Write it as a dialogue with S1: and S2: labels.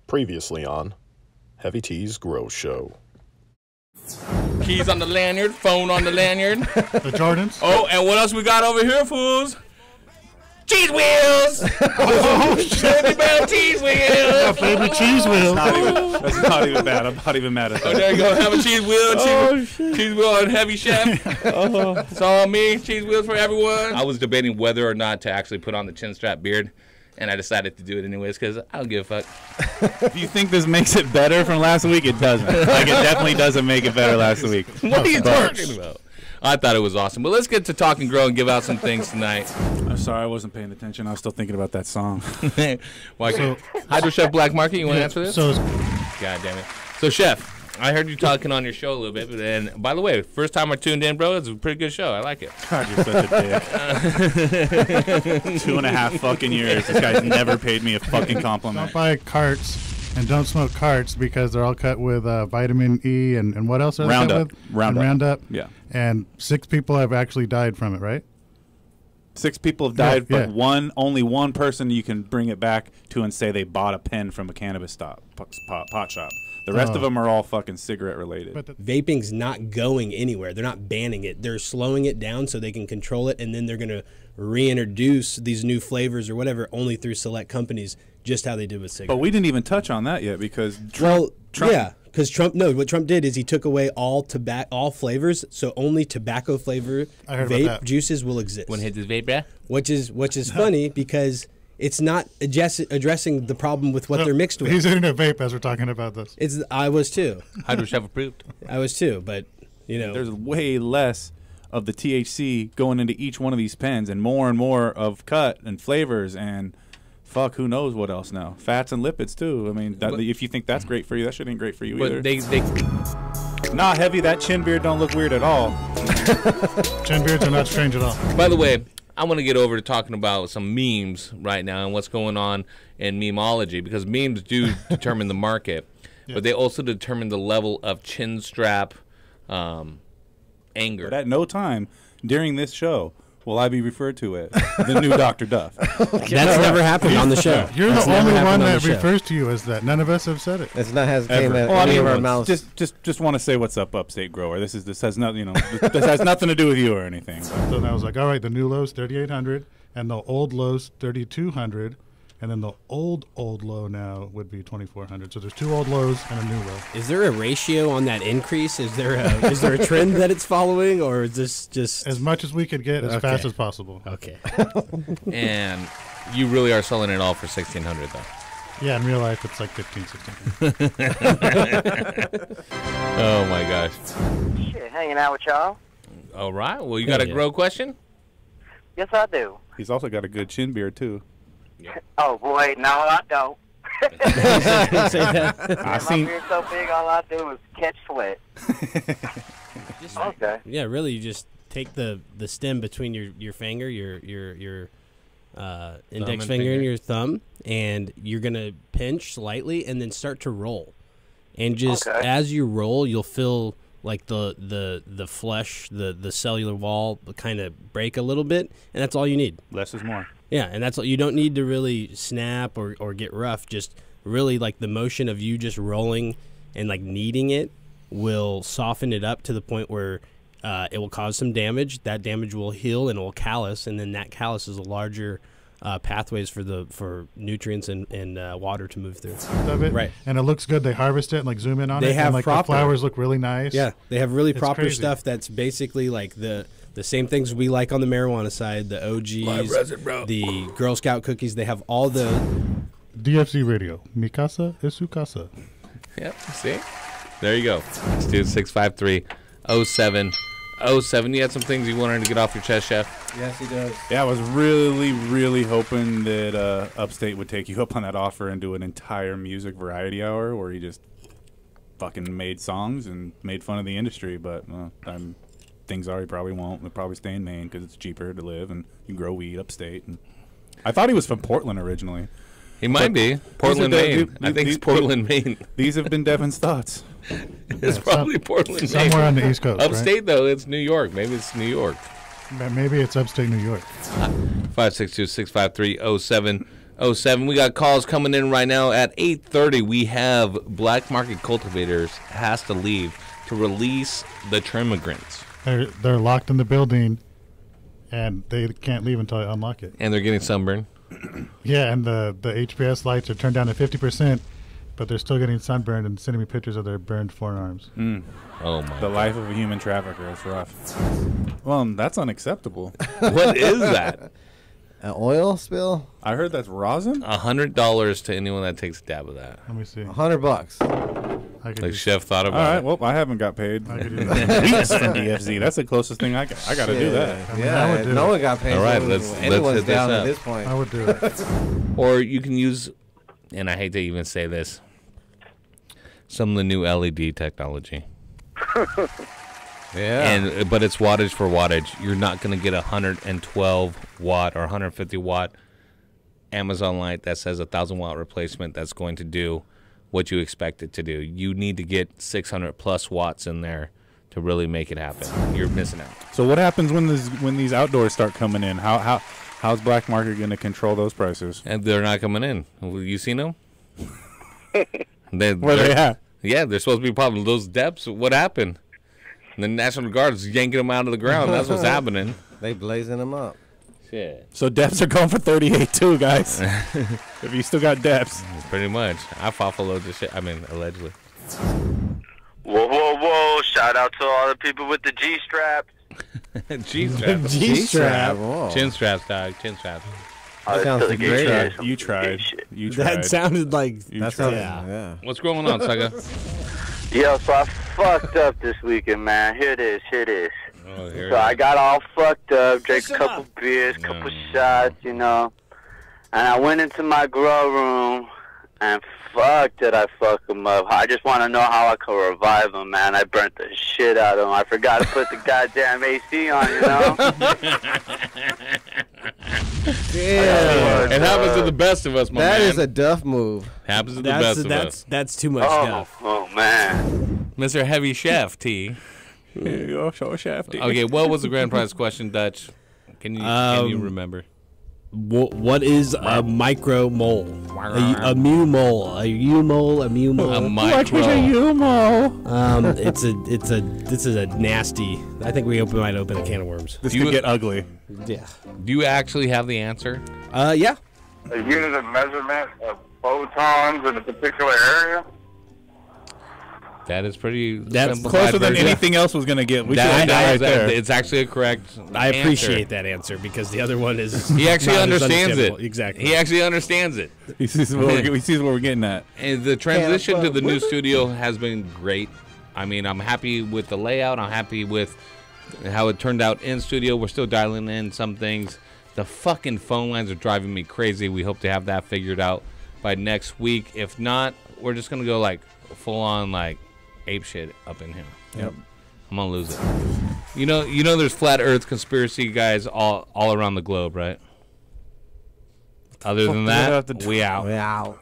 S1: Previously on Heavy T's Grow Show.
S2: Keys on the lanyard, phone on the lanyard.
S3: The Jordans.
S2: Oh, and what else we got over here, fools? Cheese wheels!
S3: Oh, shit.
S2: Bell cheese wheels!
S3: My favorite cheese wheel.
S4: That's not even bad. I'm not even mad at
S2: Oh,
S4: that.
S2: there you go. Have a cheese wheel. Cheese wheel on Heavy Chef. It's all me. Cheese wheels for everyone. I was debating whether or not to actually put on the chin strap beard, and I decided to do it anyways because I don't give a fuck.
S4: If you think this makes it better from last week, it doesn't. Like, it definitely doesn't make it better last week.
S2: What are you talking about? I thought it was awesome. But let's get to Talk and Grow and give out some things tonight.
S4: I'm sorry, I wasn't paying attention. I was still thinking about that song.
S2: Hydro Chef Black Market, you want to answer this?
S3: So,
S2: God damn it. So, Chef, I heard you talking on your show a little bit. And by the way, first time I tuned in, bro, it's a pretty good show. I like it.
S4: God, you're such a dick. 2.5 fucking years. This guy's never paid me a fucking compliment.
S3: don't buy carts and don't smoke carts because they're all cut with vitamin E and what else are they cut
S4: Roundup.
S3: with?
S4: Roundup.
S3: And Roundup.
S4: Yeah.
S3: And 6 people have actually died from it, right?
S4: 6 people have died,
S3: Yeah,
S4: but only one person you can bring it back to and say they bought a pen from a cannabis pot shop. The rest of them are all fucking cigarette related.
S3: But
S5: Vaping's not going anywhere. They're not banning it. They're slowing it down so they can control it, and then they're going to reintroduce these new flavors or whatever only through select companies, just how they did with cigarettes.
S4: But we didn't even touch on that yet because
S5: Trump because what Trump did is he took away all flavors, so only tobacco flavor
S3: I heard about
S5: vape
S3: that.
S5: juices will exist.
S2: Want to hit this vape, bruh?
S5: Which is funny because it's not addressing the problem with what they're mixed with.
S3: he's eating a vape as we're talking about this.
S5: I was too.
S2: Hydro Chef approved.
S5: I was too, but you know.
S4: there's way less of the THC going into each one of these pens and more of cut and flavors and fuck, who knows what else now. Fats and lipids too. I mean, if you think that's great for you, that shit ain't great for you either.
S2: But they
S4: Nah, Heavy, that chin beard don't look weird at all.
S3: Chin beards are not strange at all.
S2: By the way, I want to get over to talking about some memes right now and what's going on in memeology, because memes do determine the market, but they also determine the level of chin strap anger.
S4: But at no time during this show will I be referred to as the new Dr. Duff.
S5: That's never happened on the show.
S3: You're
S5: That's
S3: the
S5: never
S3: only
S5: happened
S3: one
S5: on
S3: that
S5: the show.
S3: refers to you as that. None of us have said it.
S6: It's not has came
S4: Ever.
S6: out
S4: Well, I
S6: any
S4: mean,
S6: of our mouths.
S4: just want to say what's up, Upstate Grower. This has nothing, this has nothing to do with you or anything. But.
S3: So then I was like, all right, the new low's 3,800 and the old low's 3,200. And then the old low now would be 2,400. So there's 2 old lows and a new low.
S5: Is there a ratio on that increase? Is there a trend that it's following, or is this just
S3: As much as we could get as fast as possible.
S5: okay?
S2: And you really are selling it all for $1,600 though.
S3: Yeah, in real life it's like 15, 16.
S2: Oh my gosh.
S7: Shit, hanging out with y'all.
S2: All right. Well, you got a
S5: Yeah.
S2: grow question?
S7: Yes, I do.
S4: He's also got a good chin beard too.
S7: Oh, boy, no, I don't.
S4: I
S7: My
S4: seen.
S7: beard's so big, all I do is catch sweat. Okay.
S5: Yeah, really, you just take the stem between your finger, your index
S2: and
S5: finger
S2: finger.
S5: and your thumb, and you're gonna pinch slightly and then start to roll. And just
S7: Okay.
S5: as you roll, you'll feel like the flesh, the cellular wall kind of break a little bit, and that's all you need.
S4: Less is more.
S5: Yeah, and that's all. You don't need to really snap or get rough. Just really like the motion of you just rolling and like kneading it will soften it up to the point where it will cause some damage. That damage will heal and it will callus, and then that callus is a larger pathways for nutrients and water to move through.
S3: Of it.
S5: Right.
S3: And it looks good. They harvest it and like zoom in on
S5: They
S3: it.
S5: have
S3: and like
S5: proper-
S3: the flowers look really nice.
S5: Yeah, they have really
S3: It's
S5: proper
S3: crazy.
S5: stuff that's basically like the same things we like on the marijuana side, the OGs, the Girl Scout cookies. They have all the
S3: DFC Radio. Mi casa es su casa.
S2: Yep. See? There you go. Let's do 653-0707. You had some things you wanted to get off your chest, Chef?
S6: Yes, he does.
S4: Yeah, I was really hoping that Upstate would take you up on that offer and do an entire music variety hour where he just fucking made songs and made fun of the industry. But things are he probably won't. He'll probably stay in Maine because it's cheaper to live and you can grow weed upstate. And I thought he was from Portland originally.
S2: He might be. Portland, Maine. I think it's Portland, Maine.
S4: These have been Devin's thoughts.
S2: It's probably Portland, Maine.
S3: Somewhere on the East Coast,
S2: Upstate, though, it's New York. Maybe it's New York.
S3: Maybe it's upstate New York.
S2: 562-653-0707. 07. We got calls coming in right now at 8:30. We have Black Market Cultivators has to leave to release the Trimigrants.
S3: They're locked in the building, and they can't leave until I unlock it.
S2: And they're getting sunburned.
S3: Yeah, and the HPS lights are turned down to 50%, but they're still getting sunburned and sending me pictures of their burned forearms.
S2: Oh my!
S4: The life of a human trafficker. It's rough. Well, that's unacceptable.
S2: What is that?
S6: An oil spill?
S4: I heard that's rosin.
S2: $100 to anyone that takes a dab of that.
S3: Let me see.
S6: $100.
S3: I could
S2: Like
S3: do-
S2: Chef thought
S4: All
S2: about
S4: right.
S2: it.
S4: Well, I haven't got paid.
S3: I could do that.
S4: Weeks from DFZ. That's the closest thing I got. I got to do that.
S3: I mean, I
S6: Yeah,
S3: would do
S6: no
S3: it.
S6: one got paid.
S2: All right,
S6: so
S2: let's
S6: anyone's
S2: hit this
S6: down
S2: up.
S6: at this point.
S3: I would do it.
S2: Or you can use, and I hate to even say this, some of the new LED technology.
S6: Yeah.
S2: But it's wattage for wattage. You're not going to get a 112 watt or 150 watt Amazon light that says 1,000 watt replacement that's going to do what you expect it to do. You need to get 600 plus watts in there to really make it happen. You're missing out.
S4: So what happens when these outdoors start coming in? How's Black Market going to control those prices?
S2: And they're not coming in. You seen them?
S4: Where they at?
S2: Yeah, they're supposed to be problem. Those depths, what happened? The National Guard's yanking them out of the ground. That's what's happening.
S6: They blazing them up.
S2: Shit.
S4: So depths are going for 38 too, guys. If you still got depths.
S2: Pretty much. I fought for loads of shit. I mean, allegedly.
S8: Whoa, whoa, whoa. Shout out to all the people with the G-straps.
S2: G-strap.
S6: G-strap. Whoa.
S2: Chin straps, dog. Chin straps.
S8: Oh,
S6: sounds
S8: that's still
S6: great.
S8: gay shit.
S4: You tried.
S8: Shit.
S4: You tried.
S5: That sounded like
S6: That sounds,
S5: yeah.
S6: yeah.
S2: What's going on, Saga?
S7: Yo, so I fucked up this weekend, man. Here it is.
S2: Oh, here
S7: So
S2: it
S7: I
S2: is.
S7: got all fucked up, drank a couple beers, couple shots, you know. And I went into my grow room, and fuck did I fuck him up. I just want to know how I could revive him, man. I burnt the shit out of him. I forgot to put the goddamn AC on, you know.
S6: Yeah.
S2: It happens to the best of us, my
S6: That
S2: man.
S6: is a Duff move.
S2: Happens to the best of us.
S5: That's too much
S7: Oh,
S5: stuff.
S7: oh, man.
S2: Mr. Heavy Chef T.
S4: Here you go, show Shafty.
S2: Okay, what was the grand prize question, Dutch? Can you remember?
S5: What is a micro mole? A mu mole? A u mole? A mu mole?
S2: A micro.
S5: This is a nasty. I think we might open a can of worms.
S4: This
S2: Do you-
S4: could get ugly.
S5: Yeah.
S2: Do you actually have the answer?
S5: Yeah.
S8: A unit of measurement of photons in a particular area?
S2: That is pretty
S5: That's
S2: simplified
S4: Closer than
S2: version.
S4: anything else was going to get. We should
S2: That,
S4: have that right there.
S2: it's actually a correct
S5: I
S2: answer.
S5: appreciate that answer because the other one is.
S2: He actually
S5: not as
S2: understands it.
S5: understandable. Exactly.
S2: He actually understands it.
S4: He sees what we're getting at.
S2: And the transition to the new studio has been great. I mean, I'm happy with the layout. I'm happy with how it turned out in studio. We're still dialing in some things. The fucking phone lines are driving me crazy. We hope to have that figured out by next week. If not, we're just gonna go like full on like ape shit up in here.
S4: Yep.
S2: I'm gonna lose it. You know, there's flat Earth conspiracy guys all around the globe, right? Other than
S4: do we have
S2: that,
S4: to do?
S2: we out.
S6: Wow.